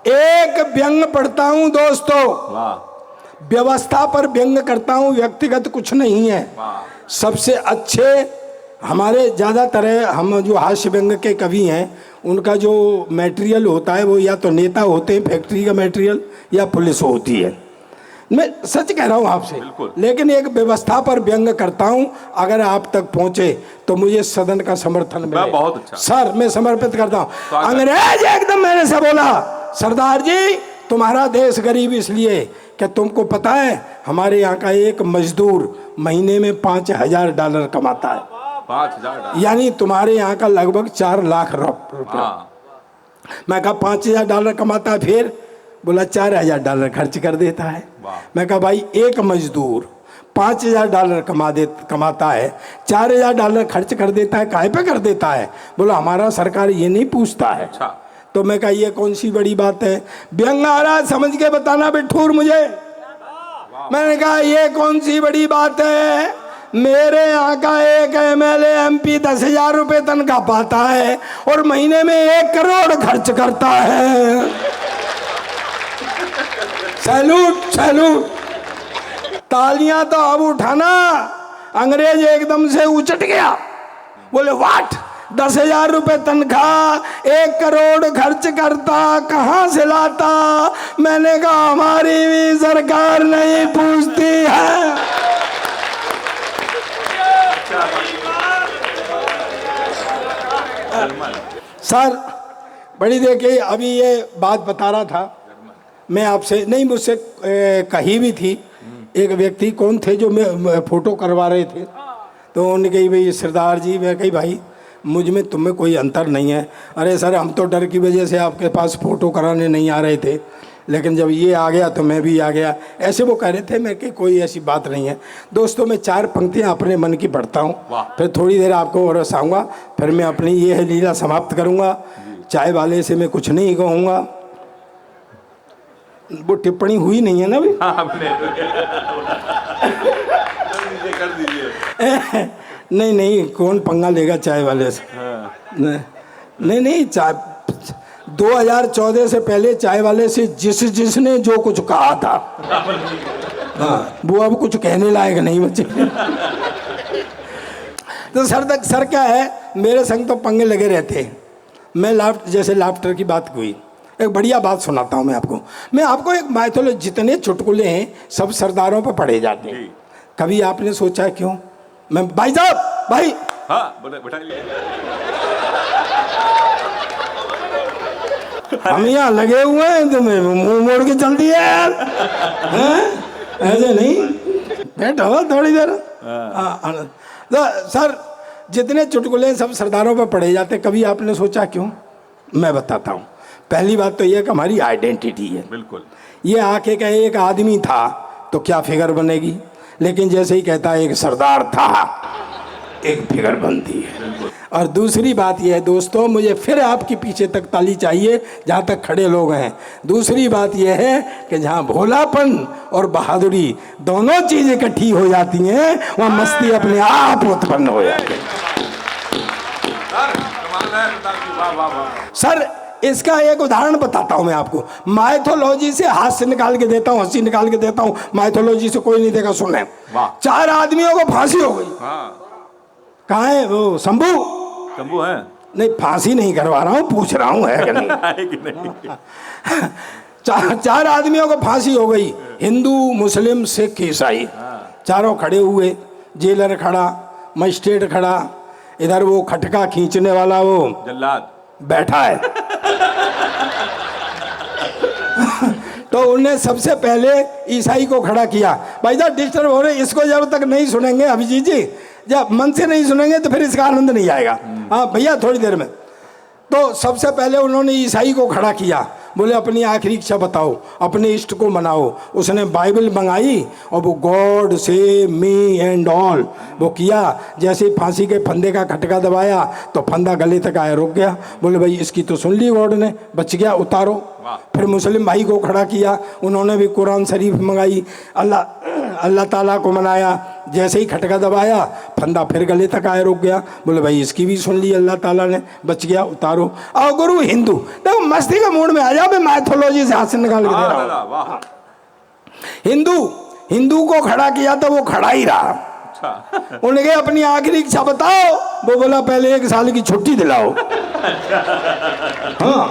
एक व्यंग पढ़ता हूं दोस्तों, व्यवस्था पर व्यंग करता हूं, व्यक्तिगत कुछ नहीं है। सबसे अच्छे हमारे ज़्यादातर हम जो हास्य व्यंग के कवि हैं उनका जो मटेरियल होता है वो या तो नेता होते हैं, फैक्ट्री का मटेरियल, या पुलिस होती है। मैं सच कह रहा हूँ आपसे, लेकिन एक व्यवस्था पर व्यंग करता हूँ। अगर आप तक पहुँचे तो मुझे सदन का समर्थन मिले। बहुत अच्छा सर, मैं समर्पित करता हूँ। अंग्रेज एकदम मेरे से बोला, सरदार जी तुम्हारा देश गरीब इसलिए क्या तुमको पता है हमारे यहाँ का एक मजदूर महीने में $5,000 कमाता है। 5,000, यानी तुम्हारे यहाँ का लगभग 4 लाख रुपया। मैं कहा $5,000 कमाता है, फिर बोला $4,000 खर्च कर देता है। मैं कहा भाई एक मजदूर $5,000 कमाता है, $4,000 खर्च कर देता है, काहे पे कर देता है? बोला हमारा सरकार ये नहीं पूछता है। तो मैं कहा ये कौन सी बड़ी बात है? व्यंग आ रहा समझ के बताना बिठूर मुझे। मैंने कहा ये कौन सी बड़ी बात है? मेरे यहाँ का एक MLA MP 10,000 रुपये तनख्वाह पाता है और महीने में 1 करोड़ खर्च करता है। सैल्यूट सैल्यूट, तालियां तो अब उठाना। अंग्रेज एकदम से उचट गया, बोले वाट, 10,000 रुपये तनख्वाह, 1 करोड़ खर्च करता, कहाँ से लाता? मैंने कहा हमारी भी सरकार नहीं पूछती है। सर बड़ी देर के अभी ये बात बता रहा था मैं आपसे, नहीं मुझसे कही भी थी। एक व्यक्ति कौन थे जो मैं फोटो करवा रहे थे, तो उन्होंने कही भाई सरदार जी, मैं कही भाई मुझ में तुम में कोई अंतर नहीं है। अरे सर हम तो डर की वजह से आपके पास फ़ोटो कराने नहीं आ रहे थे, लेकिन जब ये आ गया तो मैं भी आ गया, ऐसे वो कह रहे थे। मैं कि कोई ऐसी बात नहीं है। दोस्तों मैं 4 पंक्तियाँ अपने मन की पढ़ता हूँ, फिर थोड़ी देर आपको और हंसाऊँगा, फिर मैं अपनी ये लीला समाप्त करूँगा। चाय वाले से मैं कुछ नहीं कहूँगा, वो टिप्पणी हुई नहीं है ना भाई? नहीं नहीं, कौन पंगा लेगा चाय वाले से? नहीं नहीं, चाय 2014 से पहले चाय वाले से जिसने जो कुछ कहा था, हाँ वो अब कुछ कहने लायक नहीं बचे। तो सर क्या है, मेरे संग तो पंगे लगे रहते हैं। मैं जैसे लाफ्टर की बात हुई, एक बढ़िया बात सुनाता हूँ मैं आपको। मैं आपको एक माइथोलॉजी, जितने चुटकुले हैं सब सरदारों पर पढ़े जाते हैं। कभी आपने सोचा क्यों? मैं भाई साहब, भाई हाँ बोले, हम यहाँ लगे हुए हैं, तुम्हें मुंह मोड़ के चल दिया यार, ऐसे नहीं, बैठो थोड़ी देर। तो सर जितने चुटकुले सब सरदारों पर पढ़े जाते, कभी आपने सोचा क्यों? मैं बताता हूँ। पहली बात तो यह कि हमारी आइडेंटिटी है। बिल्कुल, ये आके कहे एक आदमी था तो क्या फिगर बनेगी, लेकिन जैसे ही कहता है एक सरदार था, एक फिगर बनती है। और दूसरी बात यह है दोस्तों, मुझे फिर आपके पीछे तक ताली चाहिए जहाँ तक खड़े लोग हैं। दूसरी बात यह है कि जहाँ भोलापन और बहादुरी दोनों चीज़ें इकट्ठी हो जाती हैं, वहाँ मस्ती अपने आप उत्पन्न हो जाती है। सर इसका एक उदाहरण बताता हूँ मैं आपको। माइथोलॉजी से हास्य निकाल के देता हूँ, हंसी निकाल के देता हूँ। माइथोलॉजी से कोई नहीं देगा, सुने। 4 आदमियों को फांसी हो गई। कहाँ है वो? शंभू है? नहीं, फांसी नहीं करवा रहा हूँ, पूछ रहा हूँ है कि नहीं। है कि नहीं? 4 आदमियों को फांसी हो गई, हिंदू मुस्लिम सिख ईसाई, चारों खड़े हुए। जेलर खड़ा, मजिस्ट्रेट खड़ा, इधर वो खटका खींचने वाला वो जल्लाद बैठा है। तो उन्हें सबसे पहले ईसाई को खड़ा किया। भाई साहब डिस्टर्ब हो रहे, इसको जब तक नहीं सुनेंगे अभिजीत जी, जब मन से नहीं सुनेंगे तो फिर इसका आनंद नहीं आएगा। हाँ भैया थोड़ी देर में। तो सबसे पहले उन्होंने ईसाई को खड़ा किया, बोले अपनी आखिरी इच्छा बताओ, अपने इष्ट को मनाओ। उसने बाइबल मंगाई और वो गॉड से मी एंड ऑल वो किया। जैसे ही फांसी के फंदे का खटका दबाया तो फंदा गले तक आया, रुक गया। बोले भाई इसकी तो सुन ली गॉड ने, बच गया, उतारो। फिर मुस्लिम भाई को खड़ा किया, उन्होंने भी कुरान शरीफ मंगाई, अल्लाह ताला को मनाया। जैसे ही खटका दबाया, फंदा फिर गले तक आया, रुक गया। बोले भाई इसकी भी सुन ली अल्लाह ताला ने, बच गया, उतारो। और गुरु हिंदू, देखो मस्ती के मूड में आ जाओ, मैं मैथोलॉजी से हाथ से निकाल के दे रहा हूं। वाह, हिंदू को खड़ा किया तो वो खड़ा ही रहा। अच्छा। उन्हें अपनी आखिरी इच्छा बताओ, वो बोला पहले 1 साल की छुट्टी दिलाओ। हाँ,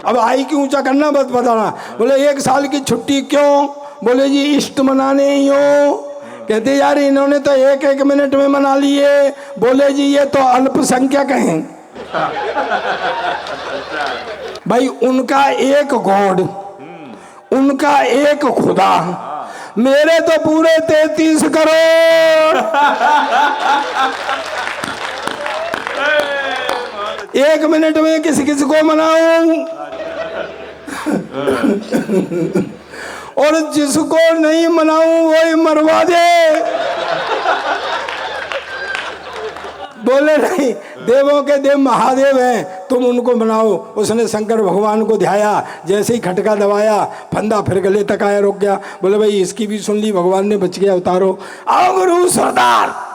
अब आई क्यों ऊंचा करना बस बताना। बोले 1 साल की छुट्टी क्यों? बोले जी इष्ट मनाने ही हो। कहते यार इन्होंने तो 1-1 मिनट में मना लिए। बोले जी ये तो अल्पसंख्यक हैं। भाई उनका एक गॉड, उनका एक खुदा, मेरे तो पूरे 33 करोड़। 1 मिनट में किसी किसी को मनाऊं? और जिसको नहीं मनाऊं वही मरवा दे। बोले नहीं, देवों के देव महादेव हैं, तुम उनको मनाओ। उसने शंकर भगवान को ध्याया, जैसे ही खटका दबाया, फंदा फिर गले तक आया, रुक गया। बोले भाई इसकी भी सुन ली, भगवान ने, बच गया, उतारो। आओ गुरु सरदार।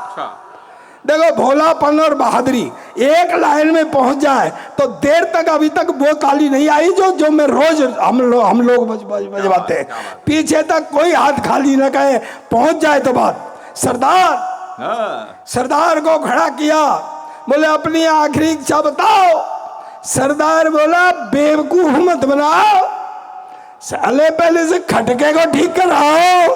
देखो भोलापन और बहादुरी एक लाइन में पहुंच जाए तो देर तक, अभी तक वो ताली नहीं आई जो मैं रोज हम लोग बजवाते हैं। पीछे तक कोई हाथ खाली न कहे, पहुंच जाए तो बात। सरदार को खड़ा किया, बोले अपनी आखिरी इच्छा बताओ। सरदार बोला बेवकूफ मत बनाओ, साले पहले से खटके को ठीक कराओ।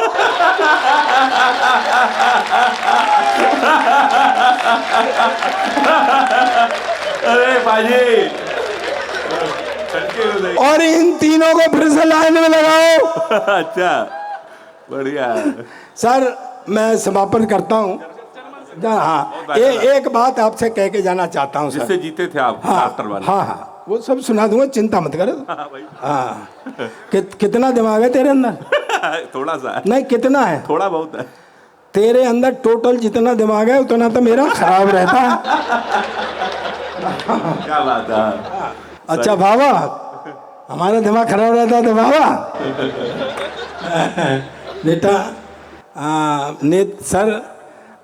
अरे बाजी, और इन तीनों को फिर से लाइन में लगाओ। अच्छा, बढ़िया। सर मैं समापन करता हूँ। हाँ, एक बात आपसे कह के जाना चाहता हूँ सर। जिससे जीते थे आप, डॉक्टर वाले। हाँ, वो सब सुना दूंगा, चिंता मत करो। हाँ, कितना दिमाग है तेरे अंदर? थोड़ा सा नहीं, कितना है? थोड़ा बहुत है। तेरे अंदर टोटल जितना दिमाग है उतना तो मेरा खराब रहता है। क्या बात है। अच्छा बाबा, हमारा दिमाग खराब रहता है तो बाबा बेटा सर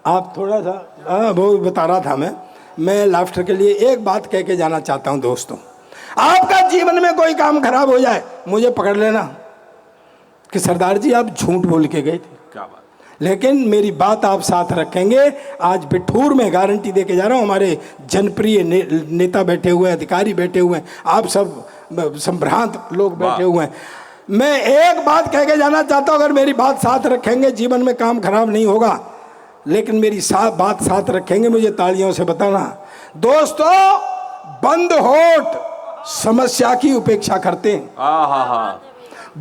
आप थोड़ा सा वो बता रहा था। मैं लाफ्टर के लिए एक बात कह के जाना चाहता हूँ दोस्तों। आपका जीवन में कोई काम खराब हो जाए, मुझे पकड़ लेना कि सरदार जी आप झूठ बोल के गए थे। क्या बात। लेकिन मेरी बात आप साथ रखेंगे। आज बिठूर में गारंटी दे के जा रहा हूँ, हमारे जनप्रिय नेता बैठे हुए हैं, अधिकारी बैठे हुए हैं, आप सब संभ्रांत लोग बैठे हुए हैं। मैं एक बात कह के जाना चाहता हूँ, अगर मेरी बात साथ रखेंगे जीवन में काम खराब नहीं होगा। लेकिन मेरी बात साथ रखेंगे, मुझे तालियों से बताना। दोस्तों, बंद होठ समस्या की उपेक्षा करते हैं।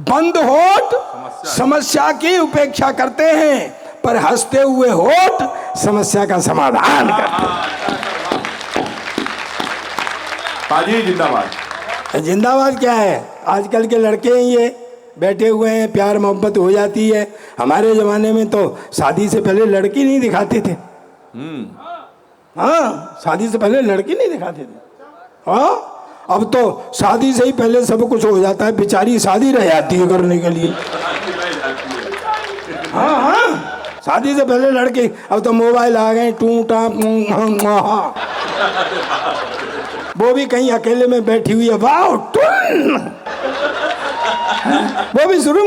बंद होठ समस्या की उपेक्षा करते हैं, पर हंसते हुए होठ समस्या का समाधान करते हैं। पाजी जिंदाबाद। जिंदाबाद क्या है? आजकल के लड़के हैं ये बैठे हुए हैं, प्यार मोहब्बत हो जाती है। हमारे जमाने में तो शादी से पहले लड़की नहीं दिखाते थे। हाँ, शादी से पहले लड़की नहीं दिखाते थे। हाँ, अब तो शादी से ही पहले सब कुछ हो जाता है। बेचारी शादी रह जाती है करने के लिए। हाँ हाँ, शादी से पहले लड़की, अब तो मोबाइल आ गए, टू टाप, वो भी कहीं अकेले में बैठी हुई है, वाह टून, वो भी शुरू।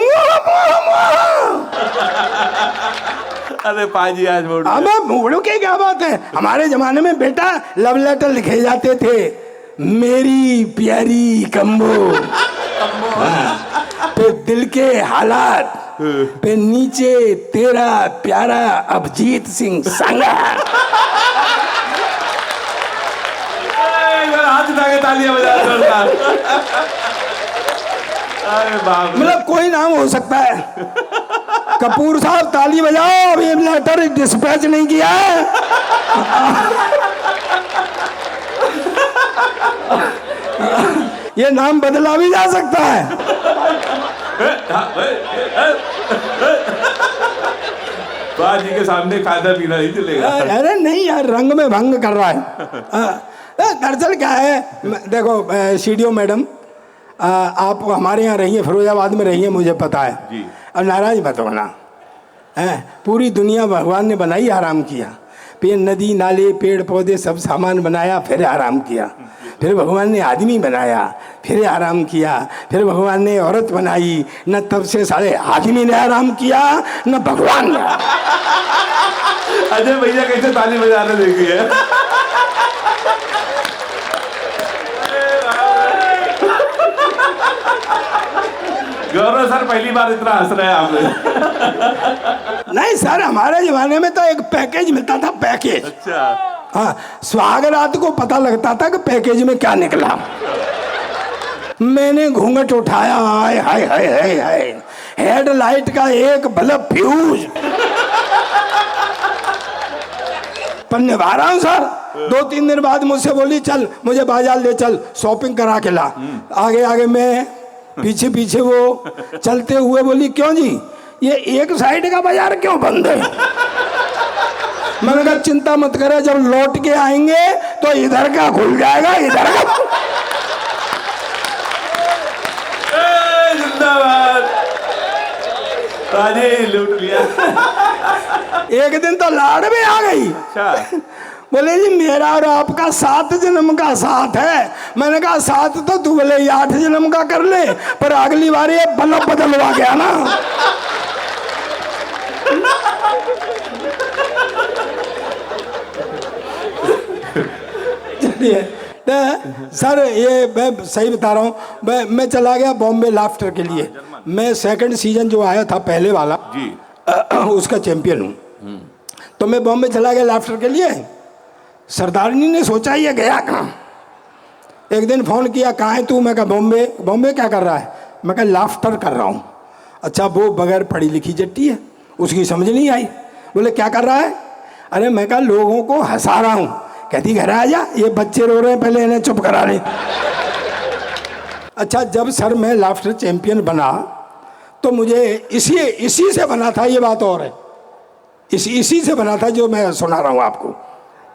अरे पाजी आज मोड़। मोड़ो के क्या बात है? हमारे जमाने में बेटा लव लेटर लिखे जाते थे, मेरी प्यारी कम्बो, पे दिल के हालात, पे नीचे तेरा प्यारा अभिजीत सिंह संगा। हाथ उठा के तालियां बजा रहा। अरे बाप, मतलब कोई नाम हो सकता है। कपूर साहब ताली बजाओ, अभी लेटर डिस्पैच नहीं किया है। ये नाम बदला भी जा सकता है। बाजी के सामने खाना पीना नहीं चलेगा। अरे नहीं यार, रंग में भंग कर रहा है। दरअसल क्या है, देखो सीडीओ मैडम, आप हमारे यहाँ रही हैं, फिरोजाबाद में रही हैं, मुझे पता है। जी। अब नाराज मत होना, पूरी दुनिया भगवान ने बनाई, आराम किया। फिर नदी नाले पेड़ पौधे सब सामान बनाया, फिर आराम किया। फिर भगवान ने आदमी बनाया, फिर आराम किया। फिर भगवान ने औरत बनाई, न तब से सारे आदमी ने आराम किया न भगवान ने। अजय भैया कैसे ताली बजाने देखी है। गौरव सर पहली बार इतना हंस रहे हैं आप। नहीं सर, हमारे जमाने में तो एक पैकेज मिलता था, पैकेज। अच्छा। हाँ, सुहागरात को पता लगता था कि पैकेज में क्या निकला। मैंने घूंघट उठाया, हाय हाय हाय हाय हाय, हेडलाइट का एक बल्ब फ्यूज। पर निभा रहा हूं सर। 2-3 दिन बाद मुझसे बोली, चल मुझे बाजार ले चल, शॉपिंग करा के ला। आगे आगे मैं, पीछे पीछे वो, चलते हुए बोली, क्यों जी ये एक साइड का बाजार क्यों बंद है? मैंने कहा चिंता मत करे, जब लौट के आएंगे तो इधर का खुल जाएगा, इधर का। जिंदाबाद, ताजी लूट लिया। एक दिन तो लाड़ में आ गई। अच्छा। बोले जी मेरा और आपका 7 जन्म का साथ है। मैंने कहा 7 तो तू बोले 8 जन्म का कर ले, पर अगली बार ये बल्ब बदलवा गया ना। चलिए सर, ये मैं सही बता रहा हूँ। मैं चला गया बॉम्बे लाफ्टर के लिए। मैं सेकंड सीजन जो आया था पहले वाला जी, उसका चैंपियन हूँ। तो मैं बॉम्बे चला गया लाफ्टर के लिए। सरदारनी ने सोचा ये गया कहाँ। एक दिन फ़ोन किया, कहाँ है तू? मैं कहा बॉम्बे। बॉम्बे क्या कर रहा है? मैं कहा लाफ्टर कर रहा हूँ। अच्छा, वो बगैर पढ़ी लिखी जट्टी है, उसकी समझ नहीं आई। बोले क्या कर रहा है? अरे मैं कहा लोगों को हंसा रहा हूँ। कहती घर आ जा, ये बच्चे रो रहे हैं, पहले इन्हें चुप करा ले। अच्छा, जब सर मैं लाफ्टर चैंपियन बना तो मुझे इसी से बना था, ये बात और है, इसी से बना था जो मैं सुना रहा हूँ आपको।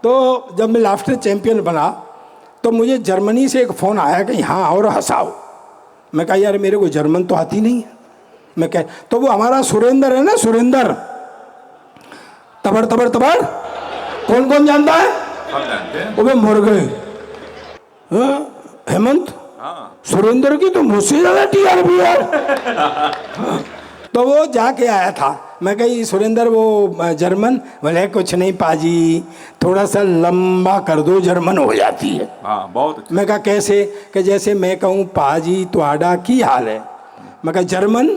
तो जब मैं लाफ्टर चैंपियन बना तो मुझे जर्मनी से एक फ़ोन आया कि यहाँ और हंसाओ। मैं कहा यार मेरे को जर्मन तो आती नहीं है। मैं कह तो वो हमारा सुरेंद्र है ना, सुरेंद्र, तबड़ तबड़ तबड़, कौन कौन जानता है? हम जानते हैं। वो मर गए। हेमंत, सुरेंद्र की तो मुझसे ज़्यादा टीआरपी यार। तो वो जाके आया था। मैं कही सुरेंद्र वो जर्मन? बोले कुछ नहीं पाजी, थोड़ा सा लंबा कर दो, जर्मन हो जाती है। हाँ, बहुत अच्छा। मैं कहा कैसे? कि जैसे मैं कहूँ पाजी तुहाड़ा की हाल है। मैं कहा जर्मन?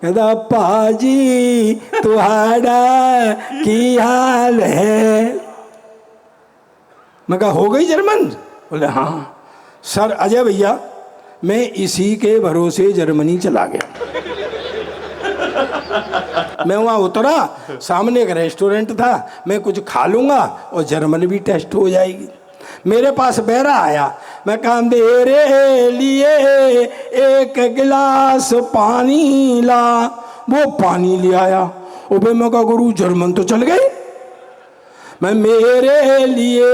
कहता पाजी तुहाड़ा की हाल है। मैं कहा हो गई जर्मन? बोले हाँ। सर अजय भैया, मैं इसी के भरोसे जर्मनी चला गया। मैं वहाँ उतरा, सामने एक रेस्टोरेंट था, मैं कुछ खा लूँगा और जर्मन भी टेस्ट हो जाएगी। मेरे पास बैरा आया। मैं कहा मेरे लिए एक गिलास पानी ला। वो पानी ले आया। और भाई मैं कहा गुरु जर्मन तो चल गई। मैं मेरे लिए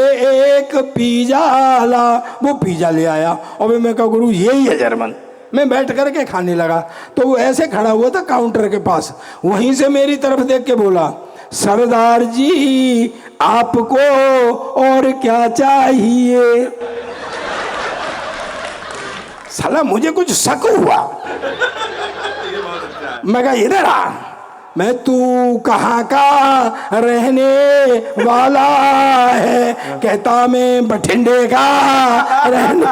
एक पिज़्ज़ा ला। वो पिज़्ज़ा ले आया। और भाई मैं कहा गुरु यही है जर्मन। मैं बैठ करके खाने लगा तो वो ऐसे खड़ा हुआ था काउंटर के पास, वहीं से मेरी तरफ देख के बोला, सरदार जी आपको और क्या चाहिए? साला मुझे कुछ शक हुआ। मैं कहा इधर आ। मैं तू कहाँ का रहने वाला है? कहता मैं बठिंडे का रहने।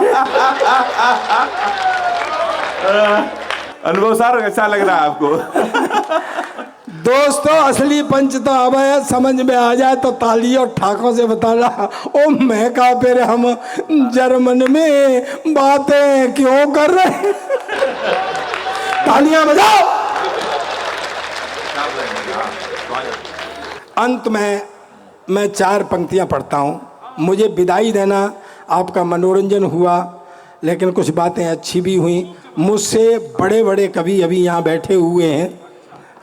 अनुभव सर कैसा लग रहा है आपको? दोस्तों असली पंच तो अब है, समझ में आ जाए तो ताली और ठाकों से बताना। ओ मैं कहा फिर हम जर्मन में बातें क्यों कर रहे हैं? तालियां बजाओ। अंत में मैं 4 पंक्तियां पढ़ता हूँ। मुझे विदाई देना, आपका मनोरंजन हुआ, लेकिन कुछ बातें अच्छी भी हुई। मुझसे बड़े बड़े कवि अभी यहाँ बैठे हुए हैं।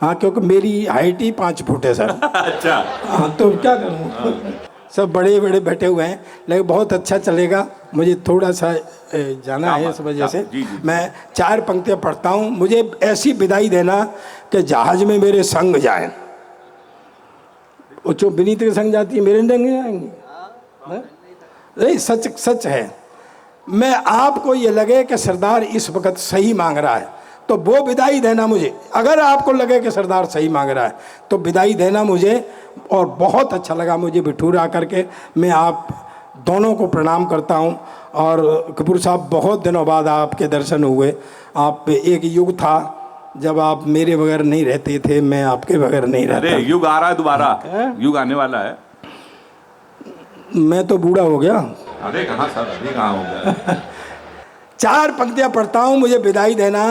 हाँ, क्योंकि मेरी हाइट ही 5 फुट है सर। अच्छा। हाँ, तो क्या करूँ, सब बड़े बड़े बैठे हुए हैं, लेकिन बहुत अच्छा चलेगा। मुझे थोड़ा सा जाना है, इस वजह से मैं 4 पंक्तियाँ पढ़ता हूँ। मुझे ऐसी विदाई देना कि जहाज में मेरे संग जाएं। वो जो विनीत के संग जाती है मेरे संग जाएंगी? हाँ? नहीं, सच सच है। मैं आपको ये लगे कि सरदार इस वक्त सही मांग रहा है तो वो विदाई देना मुझे, अगर आपको लगे कि सरदार सही मांग रहा है तो विदाई देना मुझे। और बहुत अच्छा लगा मुझे बिठूर आकर के। मैं आप दोनों को प्रणाम करता हूं। और कपूर साहब, बहुत दिनों बाद आपके दर्शन हुए। आप, एक युग था जब आप मेरे बगैर नहीं रहते थे, मैं आपके बगैर नहीं रहता। अरे युग आ रहा है दोबारा, युग आने वाला है। मैं तो बूढ़ा हो गया। अरे कहाँ सर, अभी कहाँ हो गया। 4 पंक्तियां पढ़ता हूं, मुझे विदाई देना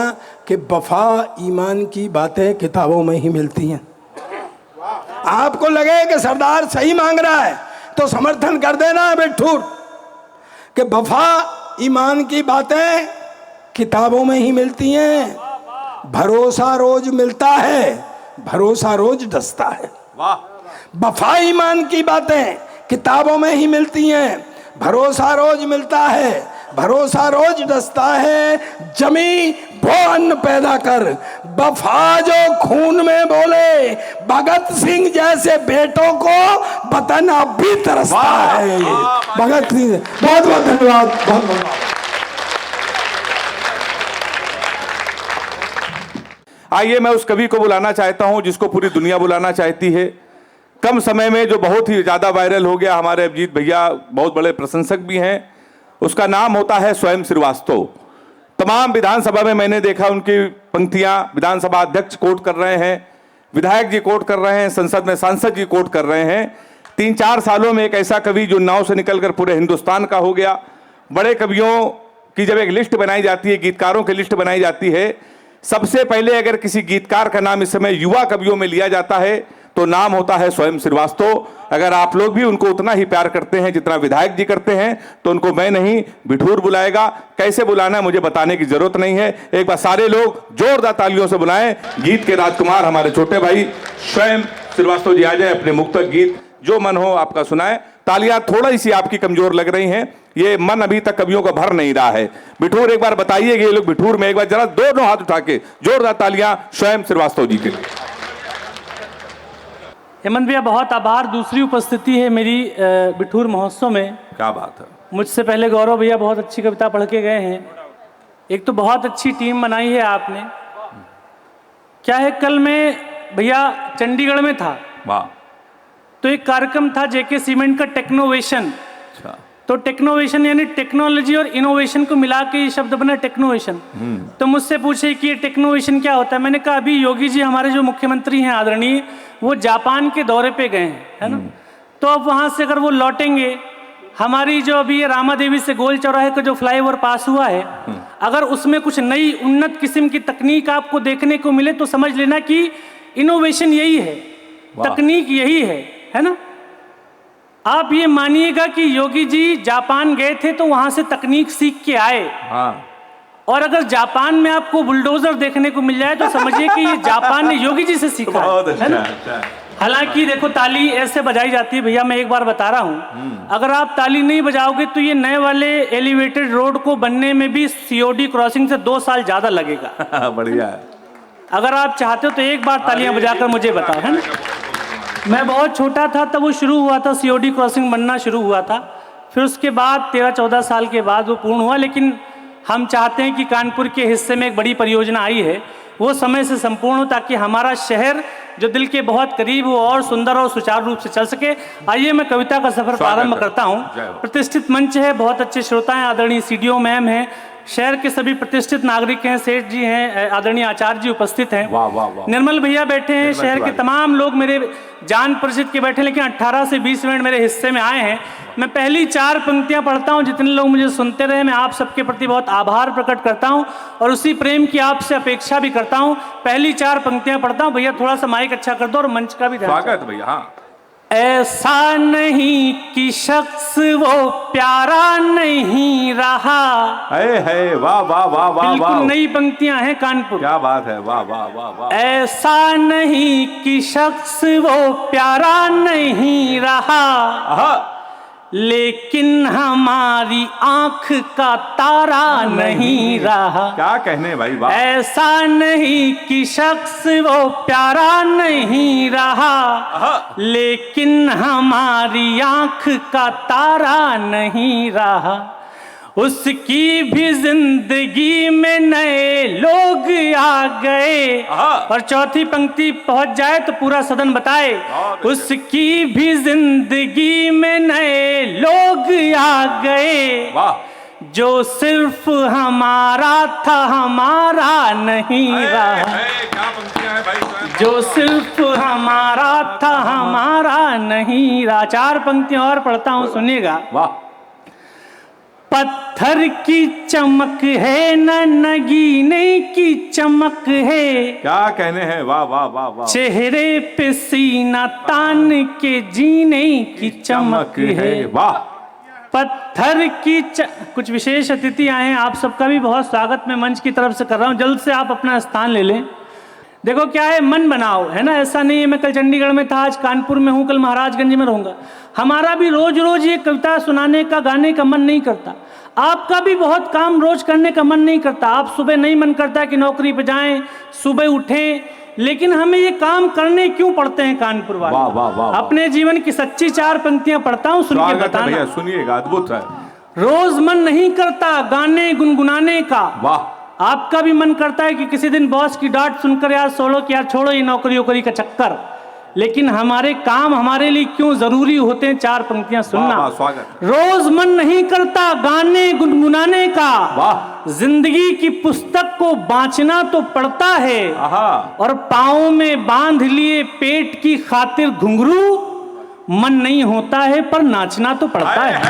कि वफा ईमान की बातें किताबों में ही मिलती हैं। आपको लगे कि सरदार सही मांग रहा है तो समर्थन कर देना बिठूर कि वफा ईमान की बातें किताबों में ही मिलती हैं। भरोसा रोज मिलता है, भरोसा रोज डसता है। वाह। वफा ईमान की बातें किताबों में ही मिलती हैं, भरोसा रोज मिलता है, भरोसा रोज डसता है। जमी वो अन्न पैदा कर, वफा जो खून में बोले, भगत सिंह जैसे बेटों को वतन अब भी तरसता है। भगत सिंह, बहुत बहुत धन्यवाद, बहुत बहुत। आइए मैं उस कवि को बुलाना चाहता हूं जिसको पूरी दुनिया बुलाना चाहती है। कम समय में जो बहुत ही ज्यादा वायरल हो गया, हमारे अभिजीत भैया बहुत बड़े प्रशंसक भी हैं। उसका नाम होता है स्वयं श्रीवास्तव। तमाम विधानसभा में मैंने देखा उनकी पंक्तियां, विधानसभा अध्यक्ष कोट कर रहे हैं, विधायक जी कोट कर रहे हैं, संसद में सांसद जी कोट कर रहे हैं। 3-4 सालों में एक ऐसा कवि जो नाव से निकलकर पूरे हिंदुस्तान का हो गया। बड़े कवियों की जब एक लिस्ट बनाई जाती है, गीतकारों की लिस्ट बनाई जाती है, सबसे पहले अगर किसी गीतकार का नाम इस समय युवा कवियों में लिया जाता है तो नाम होता है स्वयं श्रीवास्तव। अगर आप लोग भी उनको उतना ही प्यार करते हैं जितना विधायक जी करते हैं तो उनको मैं नहीं, बिठूर बुलाएगा। कैसे बुलाना है मुझे बताने की जरूरत नहीं है। एक बार सारे लोग जोरदार तालियों से बुलाएं। गीत के राजकुमार हमारे छोटे भाई स्वयं श्रीवास्तव जी आ जाए, अपने मुक्तक गीत जो मन हो आपका सुनाए। तालियां थोड़ी सी आपकी कमजोर लग रही हैं, ये मन अभी तक कवियों का भर नहीं रहा है। बिठूर एक बार बताइए, ये लोग बिठूर में एक बार जरा दोनों हाथ उठा के जोरदार तालियां स्वयं श्रीवास्तव जी के लिए। हेमंत भैया बहुत आभार। दूसरी उपस्थिति है मेरी बिठूर महोत्सव में। क्या बात है। मुझसे पहले गौरव भैया बहुत अच्छी कविता पढ़ के गए हैं। एक तो बहुत अच्छी टीम बनाई है आपने। क्या है, कल मैं भैया चंडीगढ़ में था, वाह। तो एक कार्यक्रम था जेके सीमेंट का टेक्नोवेशन। तो टेक्नोवेशन यानी टेक्नोलॉजी और इनोवेशन को मिला के ये शब्द बना टेक्नोवेशन। तो मुझसे पूछे कि ये टेक्नोवेशन क्या होता है। मैंने कहा अभी योगी जी हमारे जो मुख्यमंत्री हैं आदरणीय, वो जापान के दौरे पे गए हैं, है ना। तो अब वहाँ से अगर वो लौटेंगे, हमारी जो अभी ये रामा देवी से गोल चौराहे का जो फ्लाईओवर पास हुआ है, अगर उसमें कुछ नई उन्नत किस्म की तकनीक आपको देखने को मिले तो समझ लेना कि इनोवेशन यही है, तकनीक यही है ना। आप ये मानिएगा कि योगी जी जापान गए थे तो वहां से तकनीक सीख के आए। हाँ। और अगर जापान में आपको बुलडोजर देखने को मिल जाए तो समझिए कि ये जापान ने योगी जी से सीखा है ना। हालांकि देखो ताली ऐसे बजाई जाती है भैया, मैं एक बार बता रहा हूँ, अगर आप ताली नहीं बजाओगे तो ये नए वाले एलिवेटेड रोड को बनने में भी सीओडी क्रॉसिंग से 2 साल ज्यादा लगेगा। बढ़िया है। अगर आप चाहते हो तो एक बार तालियां बजाकर मुझे बताओ, है ना। मैं बहुत छोटा था तब वो शुरू हुआ था, सीओडी क्रॉसिंग बनना शुरू हुआ था। फिर उसके बाद 13-14 साल के बाद वो पूर्ण हुआ। लेकिन हम चाहते हैं कि कानपुर के हिस्से में एक बड़ी परियोजना आई है, वो समय से संपूर्ण हो ताकि हमारा शहर जो दिल के बहुत करीब हो और सुंदर और सुचारू रूप से चल सके। आइए मैं कविता का सफर प्रारंभ करता हूँ। प्रतिष्ठित मंच है, बहुत अच्छे श्रोता हैं, आदरणीय सीडीओ मैम हैं, शहर के सभी प्रतिष्ठित नागरिक हैं, सेठ जी हैं, आदरणीय आचार्य जी उपस्थित हैं, वाह वाह वाह। निर्मल भैया बैठे हैं, शहर के तमाम लोग मेरे जान परिचित के बैठे, लेकिन 18 से 20 मिनट मेरे हिस्से में आए हैं। मैं पहली 4 पंक्तियां पढ़ता हूं, जितने लोग मुझे सुनते रहे, मैं आप सबके प्रति बहुत आभार प्रकट करता हूं और उसी प्रेम की आपसे अपेक्षा भी करता हूं। पहली 4 पंक्तियां पढ़ता हूं। भैया थोड़ा सा माइक अच्छा कर दो और मंच का भी ध्यान। स्वागत भैया। हाँ। ऐसा नहीं कि शख्स वो प्यारा नहीं रहा। है वाह वाह वाह वाह। बिल्कुल नई पंक्तियां हैं कानपुर। क्या बात है, वाह वाह वाह वाह। ऐसा नहीं कि शख्स वो प्यारा नहीं रहा, लेकिन हमारी आंख का तारा नहीं रहा। क्या कहने भाई, वाह। ऐसा नहीं कि शख्स वो प्यारा नहीं रहा, लेकिन हमारी आंख का तारा नहीं रहा। उसकी भी जिंदगी में नए लोग आ गए। और चौथी पंक्ति पहुंच जाए तो पूरा सदन बताए। उसकी भी जिंदगी में नए लोग आ गए, जो सिर्फ हमारा था हमारा नहीं रहा। जो सिर्फ हमारा था हमारा नहीं रहा। 4 पंक्तियां और पढ़ता हूं, सुनिएगा। पत्थर की चमक है न नगीने की चमक है। क्या कहने हैं, वाह वाह वाह वाह। चेहरे पे सीना तान के जीने की चमक है, वाह। पत्थर की कुछ विशेष अतिथि आए हैं, आप सबका भी बहुत स्वागत मैं मंच की तरफ से कर रहा हूं। जल्द से आप अपना स्थान ले लें। देखो क्या है, मन बनाओ, है ना। ऐसा नहीं है मैं कल चंडीगढ़ में था, आज कानपुर में हूँ, कल महाराजगंज में रहूँगा। हमारा भी रोज रोज ये कविता सुनाने का, गाने का मन नहीं करता। आपका भी बहुत काम रोज करने का मन नहीं करता। आप सुबह नहीं मन करता कि नौकरी पे जाएं, सुबह उठें, लेकिन हमें ये काम करने क्यों पड़ते हैं कानपुर वाले। वाह वाह वाह। अपने जीवन की सच्ची 4 पंक्तियां पढ़ता हूँ, सुन के बताना। सुनिएगा, अद्भुत है। रोज मन नहीं करता गाने गुनगुनाने का। वाह। आपका भी मन करता है कि किसी दिन बॉस की डांट सुनकर यार सोलो कि यार छोड़ो ये नौकरी वोकरी का चक्कर, लेकिन हमारे काम हमारे लिए क्यों जरूरी होते हैं। 4 पंक्तियां सुनना। स्वागत। रोज मन नहीं करता गाने गुनगुनाने का। वाह। जिंदगी की पुस्तक को बांचना तो पड़ता है, और पाँव में बांध लिए पेट की खातिर घुंघरू, मन नहीं होता है पर नाचना तो पड़ता है।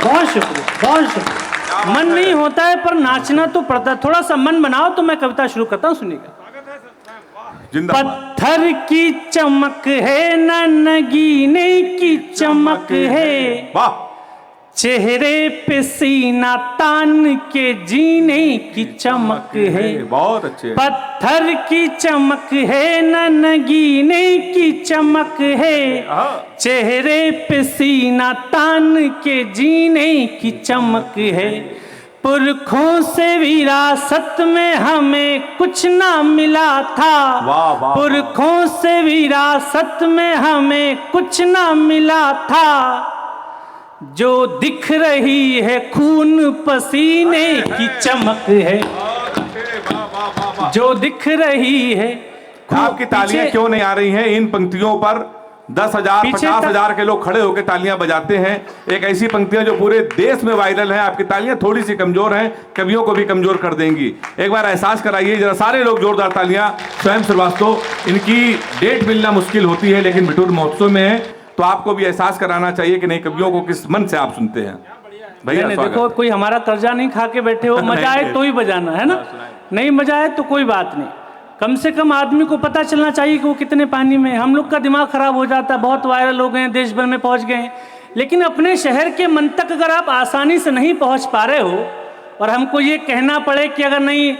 बहुत शुक्रिया, बहुत शुक्रिया। मन नहीं होता है पर नाचना तो पड़ता है। थोड़ा सा मन बनाओ तो मैं कविता शुरू करता हूँ, सुनिएगा। पत्थर की चमक है न नगीने की चमक है, चेहरे पे सीना तान के जीने की चमक है। बहुत अच्छे। पत्थर की चमक है न नगीने की चमक है, चेहरे पे सीना तान के जीने की चमक है। पुरखों से विरासत में हमें कुछ ना मिला था। वाह वाह। पुरखों से विरासत में हमें कुछ ना मिला था, जो दिख रही है खून पसीने की चमक है। जो दिख रही है। आपकी तालियां क्यों नहीं आ रही हैं इन पंक्तियों पर? 10,000 50,000 के लोग खड़े होकर तालियां बजाते हैं। एक ऐसी पंक्तियां जो पूरे देश में वायरल हैं। आपकी तालियां थोड़ी सी कमजोर हैं, कवियों को भी कमजोर कर देंगी। एक बार एहसास कराइए जरा सारे लोग, जोरदार तालियां। स्वयं श्रीवास्तव, इनकी डेट मिलना मुश्किल होती है, लेकिन बिठूर महोत्सव में है तो आपको भी एहसास कराना चाहिए कि नहीं, कवियों को किस मन से आप सुनते हैं। भैया देखो, कोई हमारा कर्जा नहीं खा के बैठे हो, मजा आए तो ही बजाना, है ना। नहीं मजा आए तो कोई बात नहीं, कम से कम आदमी को पता चलना चाहिए कि वो कितने पानी में है। हम लोग का दिमाग खराब हो जाता है, बहुत वायरल हो गए हैं, देश भर में पहुंच गए हैं, लेकिन अपने शहर के मन तक अगर आप आसानी से नहीं पहुंच पा रहे हो और हमको ये कहना पड़े कि अगर नहीं